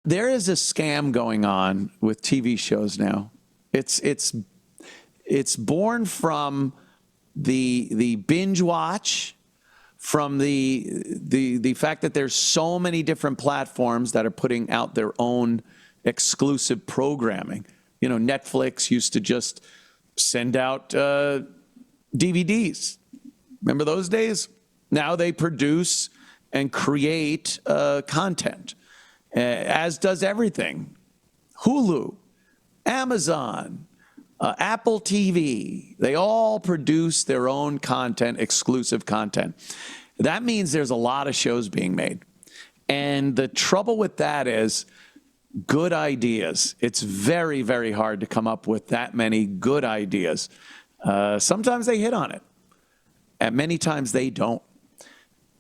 There is a scam going on with TV shows now. It's born from the binge watch, from the fact that there's so many different platforms that are putting out their own exclusive programming. You know, Netflix used to just send out DVDs. Remember those days? Now they produce and create content, as does everything. Hulu, Amazon, Apple TV, they all produce their own content, exclusive content. That means there's a lot of shows being made. And the trouble with that is good ideas. It's very, very hard to come up with that many good ideas. Sometimes they hit on it, and many times they don't.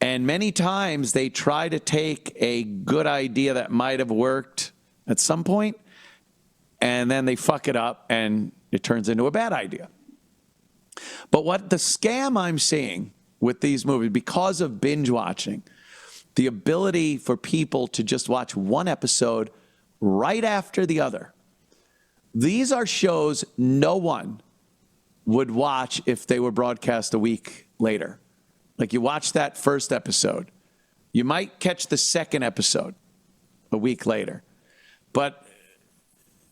And many times they try to take a good idea that might have worked at some point, and then they fuck it up and it turns into a bad idea. But what the scam I'm seeing with these movies, because of binge watching, the ability for people to just watch one episode right after the other. These are shows no one would watch if they were broadcast a week later. Like, you watch that first episode, you might catch the second episode a week later, but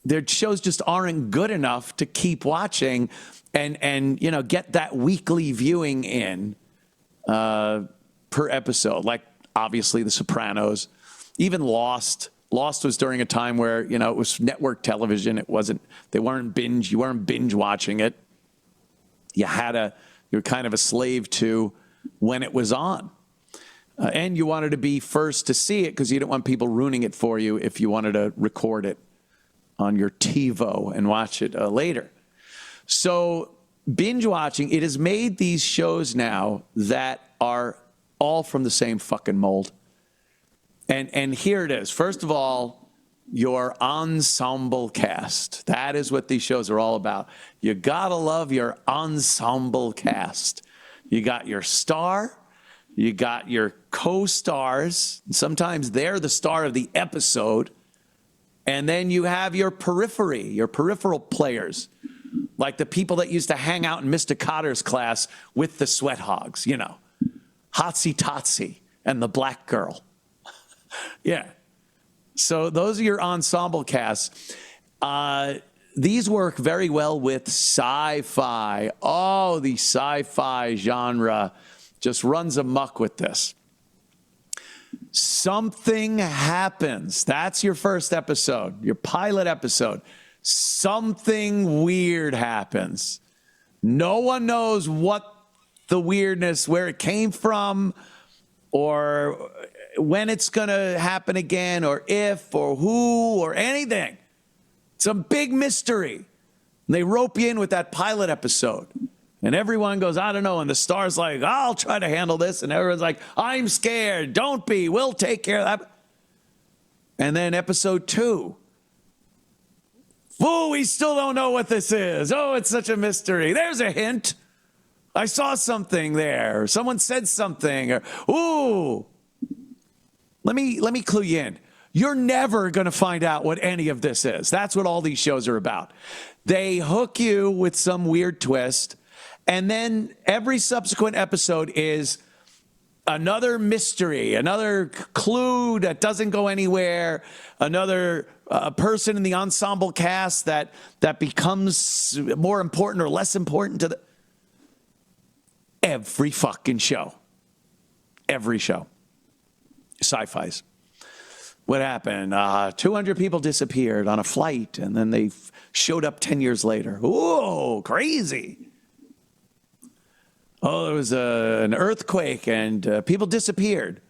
their shows just aren't good enough to keep watching and you know, get that weekly viewing in per episode. Like, obviously The Sopranos, even Lost. Lost was during a time where, you know, it was network television. You weren't binge watching it. You were kind of a slave to when it was on. And you wanted to be first to see it because you didn't want people ruining it for you if you wanted to record it on your TiVo and watch it later. So binge watching, it has made these shows now that are all from the same fucking mold. And here it is. First of all, your ensemble cast. That is what these shows are all about. You gotta love your ensemble cast. You got your star, you got your co-stars. Sometimes they're the star of the episode. And then you have your periphery, your peripheral players, like the people that used to hang out in Mr. Cotter's class with the sweat hogs, you know, Hotsy Totsy and the black girl. Yeah. So those are your ensemble casts. These work very well with sci-fi. Oh, the sci-fi genre just runs amok with this. Something happens. That's your first episode, your pilot episode. Something weird happens. No one knows what the weirdness, where it came from, or when it's going to happen again, or if, or who, or anything. It's a big mystery. And they rope you in with that pilot episode. And everyone goes, I don't know. And the star's like, I'll try to handle this. And everyone's like, I'm scared. Don't be. We'll take care of that. And then episode 2. Oh, we still don't know what this is. Oh, it's such a mystery. There's a hint. I saw something there. Someone said something. Or, ooh. Let me clue you in. You're never going to find out what any of this is. That's what all these shows are about. They hook you with some weird twist, and then every subsequent episode is another mystery, another clue that doesn't go anywhere, another person in the ensemble cast that becomes more important or less important to the... Every fucking show. Every show. Sci-fis. What happened? 200 people disappeared on a flight, and then they showed up 10 years later. Whoa, crazy. Oh, there was an earthquake, and people disappeared.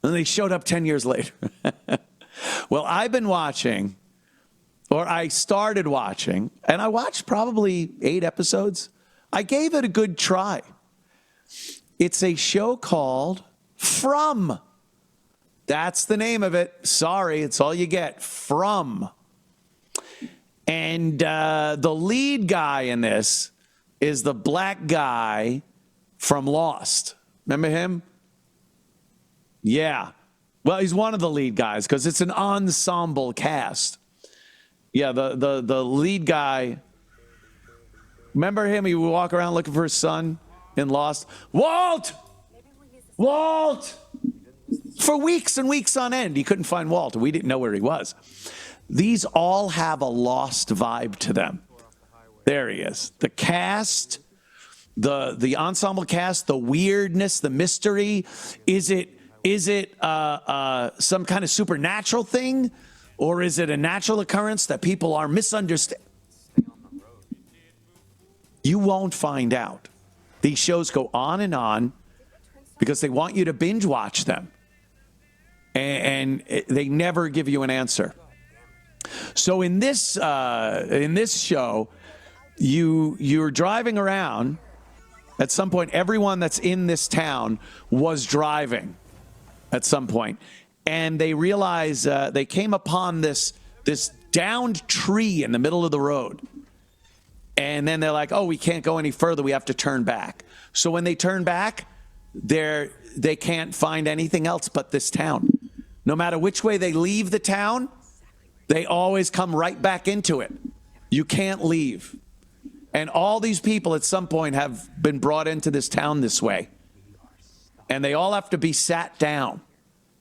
And they showed up 10 years later. Well, I've been watching, or I started watching, and I watched probably 8 episodes. I gave it a good try. It's a show called From. That's the name of it. Sorry, it's all you get. From. And the lead guy in this is the black guy from Lost. Remember him? Yeah. Well, he's one of the lead guys because it's an ensemble cast. Yeah, the lead guy. Remember him? He would walk around looking for his son in Lost. Walt! Walt! For weeks and weeks on end, he couldn't find Walt. We didn't know where he was. These all have a Lost vibe to them. There he is. The cast, the ensemble cast, the weirdness, the mystery. Is it some kind of supernatural thing, or is it a natural occurrence that people are misunderstanding? You won't find out. These shows go on because they want you to binge watch them, and they never give you an answer. So in this show, you're driving around. At some point, everyone that's in this town was driving. At some point, and they realize they came upon this downed tree in the middle of the road. And then they're like, oh, we can't go any further. We have to turn back. So when they turn back, they can't find anything else but this town. No matter which way they leave the town, they always come right back into it. You can't leave. And all these people at some point have been brought into this town this way. And they all have to be sat down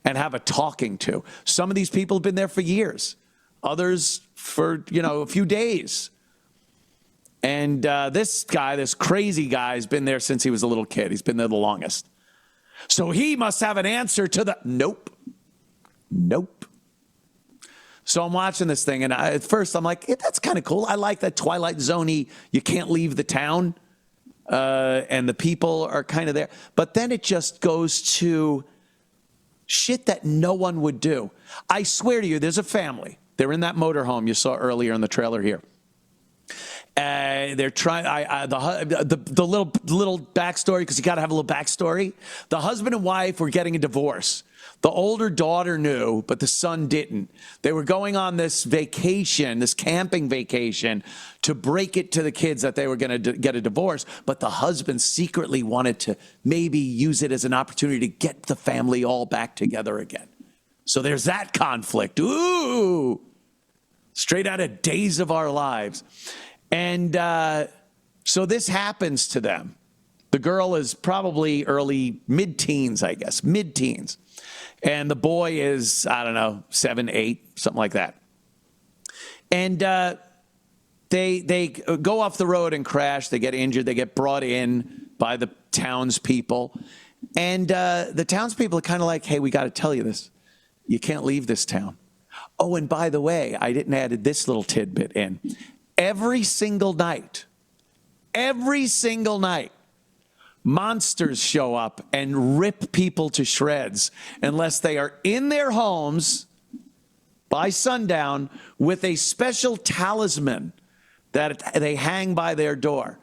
and have a talking to. Some of these people have been there for years. Others for, a few days. And this crazy guy, has been there since he was a little kid. He's been there the longest. So he must have an answer to the... Nope. So I'm watching this thing, and at first I'm like, that's kind of cool. I like that Twilight Zone-y, you can't leave the town, and the people are kind of there. But then it just goes to shit that no one would do. I swear to you, there's a family. They're in that motorhome you saw earlier in the trailer here. They're trying the little backstory, because you got to have a little backstory. The husband and wife were getting a divorce. The older daughter knew, but the son didn't. They were going on this vacation, this camping vacation, to break it to the kids that they were going to get a divorce. But the husband secretly wanted to maybe use it as an opportunity to get the family all back together again. So there's that conflict. Ooh, straight out of Days of Our Lives. And so this happens to them. The girl is probably mid-teens, I guess, mid-teens. And the boy is, I don't know, 7, 8, something like that. And they go off the road and crash. They get injured. They get brought in by the townspeople. And the townspeople are kind of like, hey, we got to tell you this. You can't leave this town. Oh, and by the way, I didn't add this little tidbit in. Every single night, monsters show up and rip people to shreds unless they are in their homes by sundown with a special talisman that they hang by their door.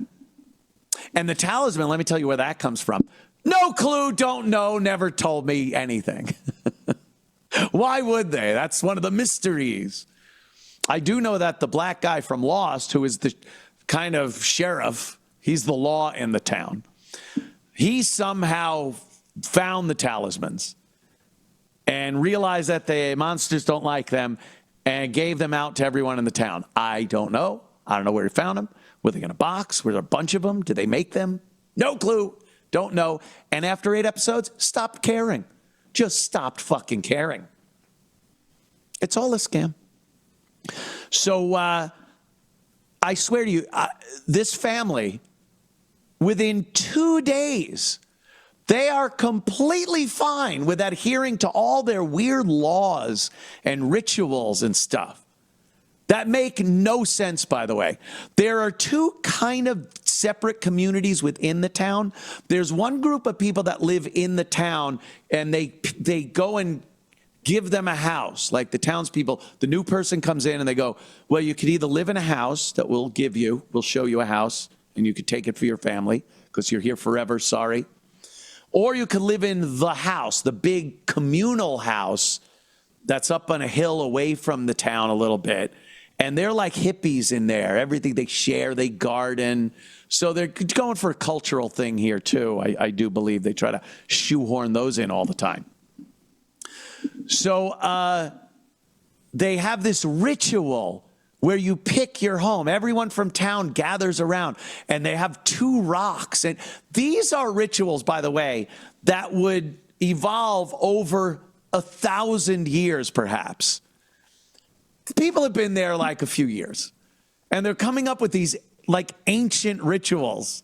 And the talisman, let me tell you where that comes from. No clue, don't know, never told me anything. Why would they? That's one of the mysteries. I do know that the black guy from Lost, who is the kind of sheriff, he's the law in the town. He somehow found the talismans and realized that the monsters don't like them and gave them out to everyone in the town. I don't know. I don't know where he found them. Were they in a box? Were there a bunch of them? Did they make them? No clue. Don't know. And after 8 episodes, stopped caring. Just stopped fucking caring. It's all a scam. So I swear to you, this family, within 2 days, they are completely fine with adhering to all their weird laws and rituals and stuff that make no sense, by the way. There are 2 kind of separate communities within the town. There's one group of people that live in the town, and they go and give them a house. Like the townspeople, the new person comes in and they go, well, you could either live in a house that we'll show you a house, and you could take it for your family because you're here forever, sorry. Or you could live in the house, the big communal house that's up on a hill away from the town a little bit. And they're like hippies in there. Everything they share, they garden. So they're going for a cultural thing here too. I do believe they try to shoehorn those in all the time. So they have this ritual where you pick your home. Everyone from town gathers around, and they have 2 rocks. And these are rituals, by the way, that would evolve over 1,000 years, perhaps. People have been there like a few years, and they're coming up with these like ancient rituals.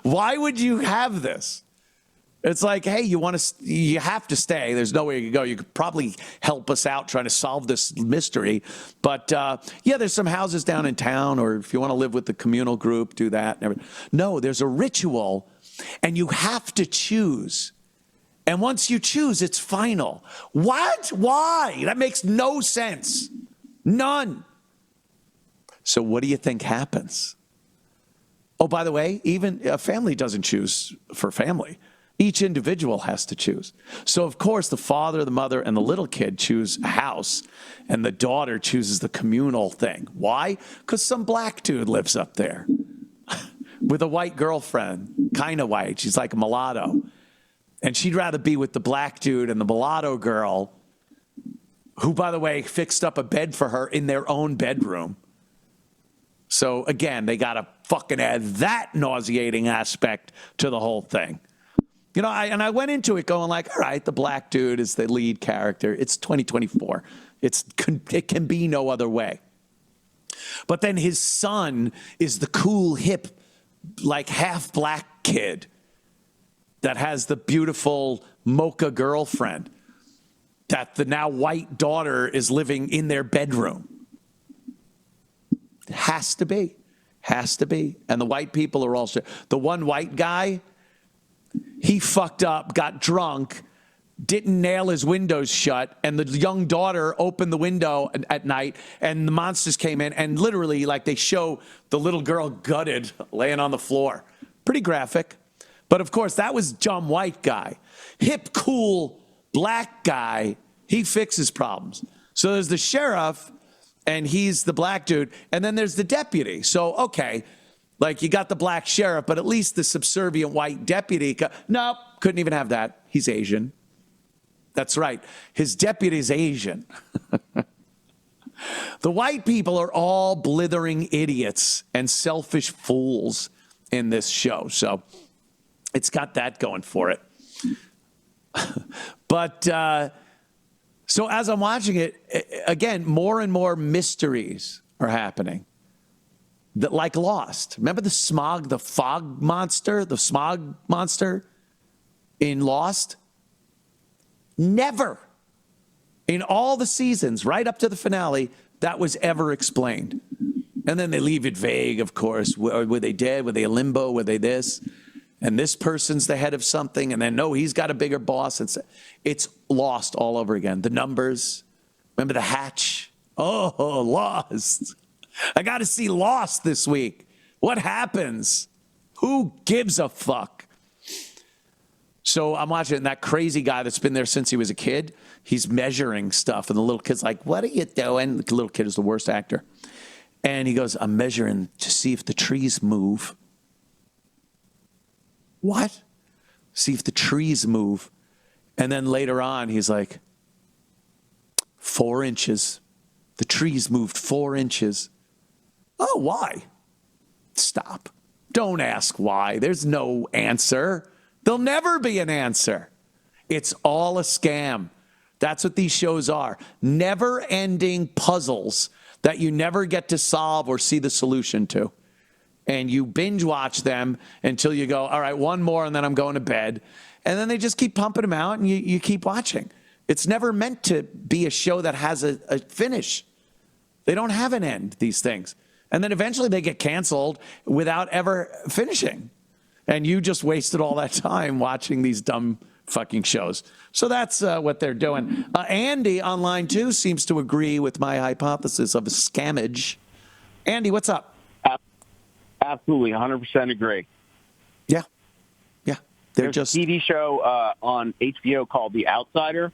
Why would you have this? It's like, hey, you have to stay. There's nowhere you can go. You could probably help us out trying to solve this mystery. But yeah, there's some houses down in town, or if you want to live with the communal group, do that. No, there's a ritual, and you have to choose. And once you choose, it's final. What? Why? That makes no sense. None. So what do you think happens? Oh, by the way, even a family doesn't choose for family. Each individual has to choose. So, of course, the father, the mother, and the little kid choose a house, and the daughter chooses the communal thing. Why? Because some black dude lives up there with a white girlfriend, kind of white. She's like a mulatto. And she'd rather be with the black dude and the mulatto girl, who, by the way, fixed up a bed for her in their own bedroom. So, again, they got to fucking add that nauseating aspect to the whole thing. You know, I went into it going like, all right, the black dude is the lead character. It's 2024. It can be no other way. But then his son is the cool, hip, like half black kid that has the beautiful mocha girlfriend that the now white daughter is living in their bedroom. Has to be. Has to be. And the white people are also, the one white guy, he fucked up, got drunk, didn't nail his windows shut, and the young daughter opened the window at night, and the monsters came in, and literally, like, they show the little girl gutted, laying on the floor. Pretty graphic. But, of course, that was dumb white guy. Hip, cool, black guy, he fixes problems. So there's the sheriff, and he's the black dude, and then there's the deputy. So, okay, like, you got the black sheriff, but at least the subservient white deputy. Nope, couldn't even have that. He's Asian. That's right. His deputy's Asian. The white people are all blithering idiots and selfish fools in this show. So it's got that going for it. But so as I'm watching it, again, more and more mysteries are happening. That, like Lost. Remember the fog monster, the smog monster in Lost? Never in all the seasons, right up to the finale, that was ever explained. And then they leave it vague, of course. Were they dead? Were they in limbo? Were they this? And this person's the head of something. And then, no, he's got a bigger boss. It's Lost all over again. The numbers. Remember the hatch? Oh, Lost. I got to see Lost this week. What happens? Who gives a fuck? So I'm watching, and that crazy guy that's been there since he was a kid, he's measuring stuff. And the little kid's like, what are you doing? The little kid is the worst actor. And he goes, I'm measuring to see if the trees move. What? See if the trees move. And then later on, he's like, 4 inches. The trees moved 4 inches. Oh, why? Stop. Don't ask why. There's no answer. There'll never be an answer. It's all a scam. That's what these shows are. Never-ending puzzles that you never get to solve or see the solution to. And you binge watch them until you go, all right, one more, and then I'm going to bed. And then they just keep pumping them out, and you keep watching. It's never meant to be a show that has a finish. They don't have an end, these things. And then eventually they get canceled without ever finishing. And you just wasted all that time watching these dumb fucking shows. So that's what they're doing. Andy online too seems to agree with my hypothesis of a scammage. Andy, what's up? Absolutely, 100% agree. Yeah. There's a TV show on HBO called The Outsider,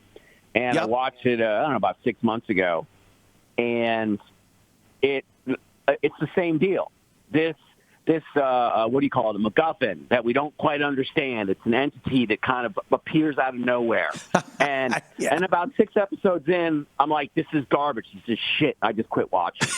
and I watched it, I don't know, about 6 months ago. And it's the same deal. what do you call it, a MacGuffin that we don't quite understand. It's an entity that kind of appears out of nowhere. And and about 6 episodes in, I'm like, this is garbage. This is shit. I just quit watching.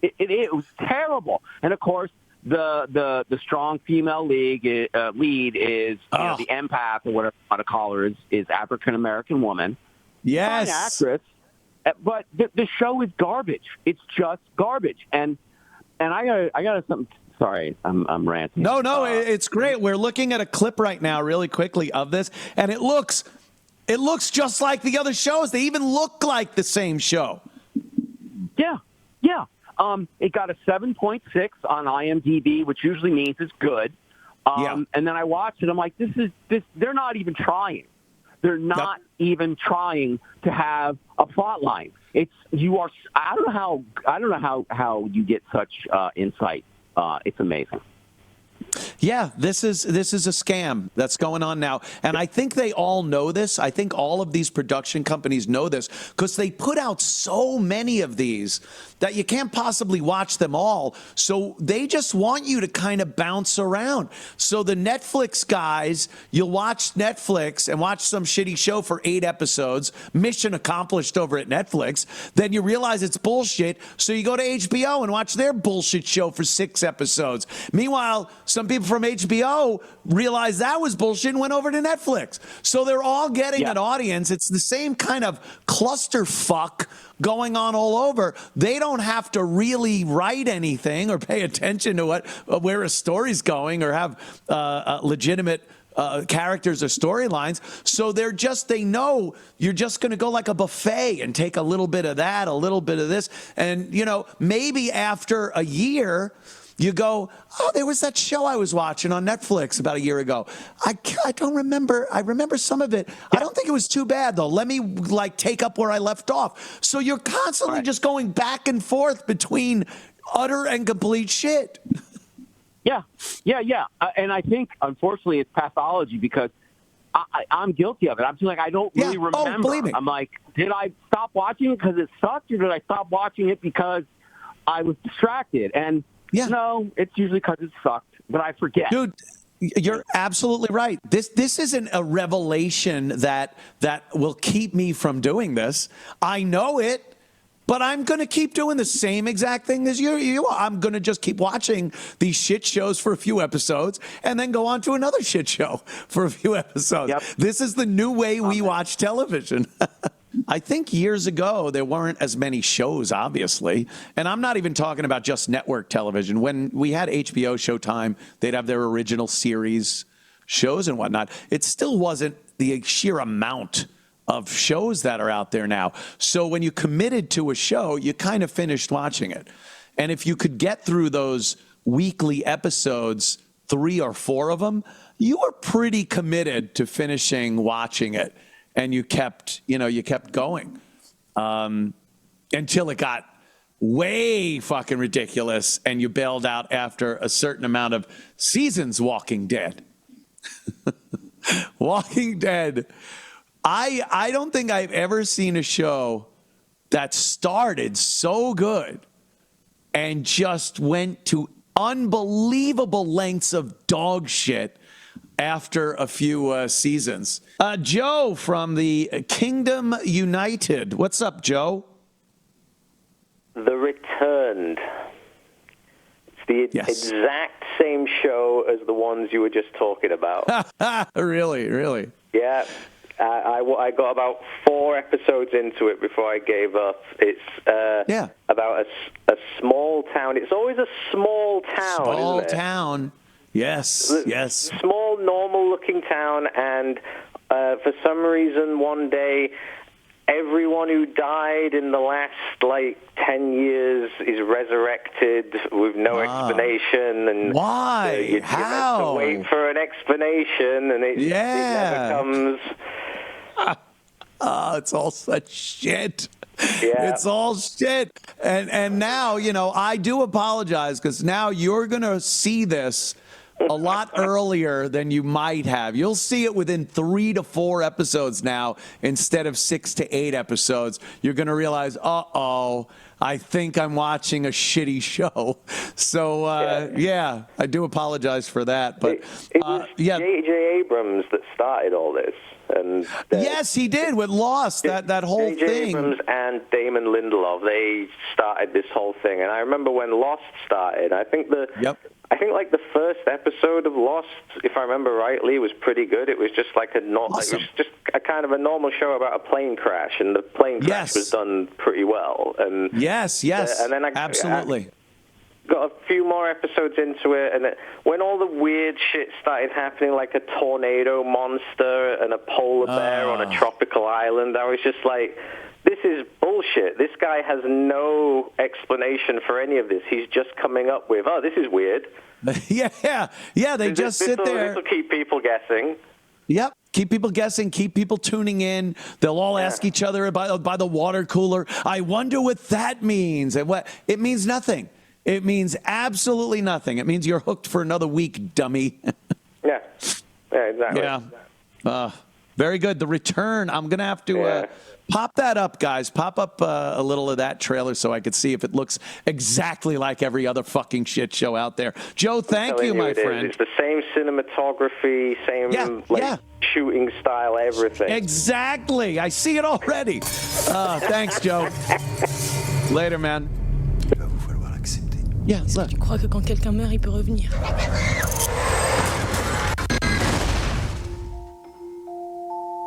It was terrible. And of course, the strong female lead is the empath, or whatever you want to call her, is African American woman. Yes, fine actress. But the show is garbage. It's just garbage. And I got something. Sorry, I'm ranting. No, it's great. We're looking at a clip right now, really quickly, of this, and it looks just like the other shows. They even look like the same show. Yeah. It got a 7.6 on IMDb, which usually means it's good. And then I watched it. I'm like, this. They're not even trying. They're not even trying to have a plot line. I don't know how you get such insight. It's amazing. Yeah, this is a scam that's going on now. And I think they all know this. I think all of these production companies know this because they put out so many of these that you can't possibly watch them all. So they just want you to kind of bounce around. So the Netflix guys, you'll watch Netflix and watch some shitty show for 8 episodes, mission accomplished over at Netflix. Then you realize it's bullshit. So you go to HBO and watch their bullshit show for 6 episodes. Meanwhile, some people from HBO realized that was bullshit and went over to Netflix. So they're all getting an audience. It's the same kind of clusterfuck going on all over. They don't have to really write anything or pay attention to where a story's going or have legitimate characters or storylines. So they know you're just going to go like a buffet and take a little bit of that, a little bit of this. And, maybe after a year, you go, oh, there was that show I was watching on Netflix about a year ago. I don't remember. I remember some of it. I don't think it was too bad, though. Let me, take up where I left off. So you're constantly just going back and forth between utter and complete shit. Yeah. And I think, unfortunately, it's pathology because I'm guilty of it. I'm just like, I don't really remember. Oh, believe me. I'm like, did I stop watching it because it sucked, or did I stop watching it because I was distracted? And no, it's usually because it sucked, but I forget. Dude, you're absolutely right. This isn't a revelation that will keep me from doing this. I know it, but I'm going to keep doing the same exact thing as you are. I'm going to just keep watching these shit shows for a few episodes and then go on to another shit show for a few episodes. Yep. This is the new way we watch television. I think years ago, there weren't as many shows, obviously. And I'm not even talking about just network television. When we had HBO, Showtime, they'd have their original series shows and whatnot. It still wasn't the sheer amount of shows that are out there now. So when you committed to a show, you kind of finished watching it. And if you could get through those weekly episodes, 3 or 4 of them, you were pretty committed to finishing watching it. And you kept going until it got way fucking ridiculous and you bailed out after a certain amount of seasons. Walking Dead. Walking Dead. I don't think I've ever seen a show that started so good and just went to unbelievable lengths of dog shit after a few seasons. Joe from the Kingdom United. What's up, Joe? The Returned. It's the exact same show as the ones you were just talking about. Really? Yeah. I got about 4 episodes into it before I gave up. It's about a small town. It's always a small town, Small isn't it? town. Yes. Small, normal-looking town, and for some reason, one day, everyone who died in the last, 10 years is resurrected with no explanation. And why? You How? have to wait for an explanation, and it never comes. It's all such shit. Yeah. It's all shit. And now, I do apologize because now you're going to see this a lot earlier than you might have. You'll see it within 3 to 4 episodes now instead of 6 to 8 episodes. You're going to realize, uh-oh, I think I'm watching a shitty show. So, yeah, I do apologize for that. But it was J.J. Abrams that started all this. And yes, he did with Lost, that whole J.J. thing. Abrams and Damon Lindelof, they started this whole thing. And I remember when Lost started, I think like the first episode of Lost, if I remember rightly, was pretty good. It was just like it was just a kind of a normal show about a plane crash, and the plane crash was done pretty well. And yes, and then absolutely. Got a few more episodes into it, and when all the weird shit started happening, like a tornado monster and a polar bear on a tropical island, I was just like, this is bullshit. This guy has no explanation for any of this. He's just coming up with, oh, this is weird. Yeah, they just sit there. This will keep people guessing. Yep. Keep people guessing, keep people tuning in. They'll all ask each other by the water cooler, I wonder what that means. And what it means nothing. It means absolutely nothing. It means you're hooked for another week, dummy. Yeah, exactly. Yeah. Very good. The Return. I'm going to have to pop that up, guys. Pop up a little of that trailer so I could see if it looks exactly like every other fucking shit show out there. Joe, thank you, my friend. It's the same cinematography, same shooting style, everything. Exactly. I see it already. Thanks, Joe. Later, man. Yeah, look. Tu crois que quand quelqu'un meurt, il peut revenir?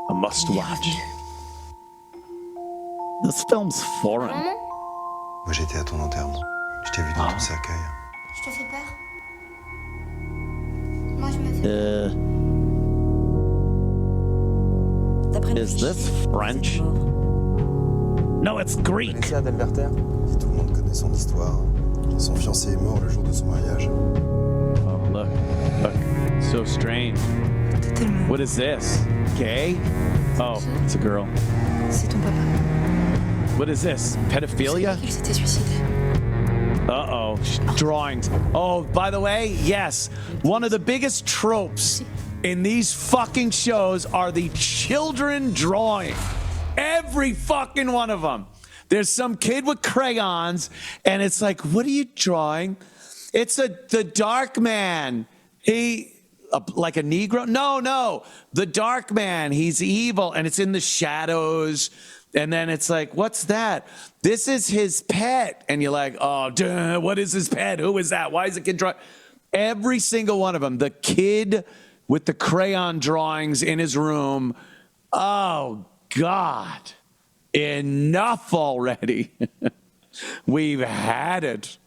A must watch. This film's foreign. Moi, j'étais à ton enterrement. Je t'ai vu dans ton cercueil. Je te fais peur? Moi, je me fais peur. Is this French? No, it's Greek. Vous connaissez Adalberter? Si tout le monde connaît son histoire. Son fiancé est mort le jour de son mariage. Oh, look. So strange. What is this? Gay? Oh, it's a girl. C'est ton papa. What is this? Pedophilia? Il s'était suicidé. Uh-oh. Drawings. Oh, by the way, yes. One of the biggest tropes in these fucking shows are the children drawing. Every fucking one of them. There's some kid with crayons, and it's like, what are you drawing? It's the dark man. Like a Negro? No. The dark man. He's evil, and it's in the shadows. And then it's like, what's that? This is his pet. And you're like, oh, duh, what is his pet? Who is that? Why is the kid drawing? Every single one of them. The kid with the crayon drawings in his room. Oh, God. Enough already. We've had it.